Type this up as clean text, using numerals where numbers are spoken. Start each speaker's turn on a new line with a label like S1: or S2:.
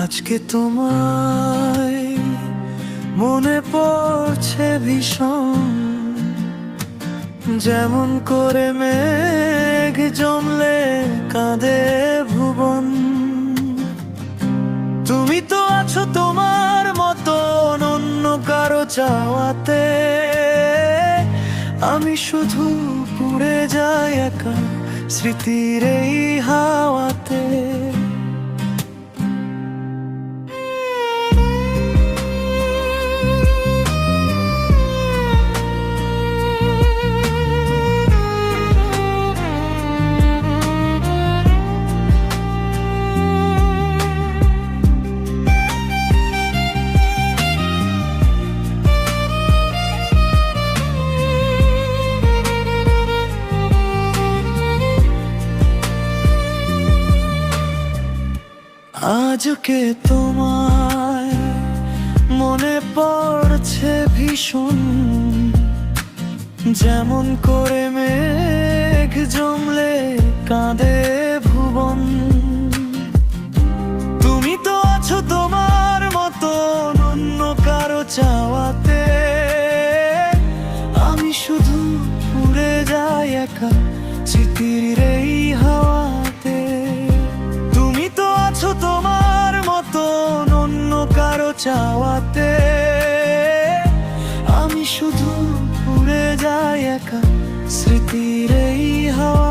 S1: আজকে তোমায় মনে পড়ছে ভীষণ, যেমন করে মেঘ জমলে কাঁদে ভুবন। তুমি তো আছো তোমার মতন অন্য কারো চাওয়াতে, আমি শুধু পুড়ে যাই একা স্মৃতির এই হাওয়াতে। আজকে তোমায় মনে পড়ছে ভীষণ, যেমন করে মেঘ জমলে কাঁদে ভুবন। তুমি তো আছো তোমার মতো অন্য কারো চাওয়াতে, আমি শুধু উড়ে যাই একা স্মৃতির এই হাওয়াতে। তুমি তো আছো তোমার মতো অন্য কারো চাওয়াতে, আমি শুধু উড়ে যাই একা স্মৃতির এই হাওয়া।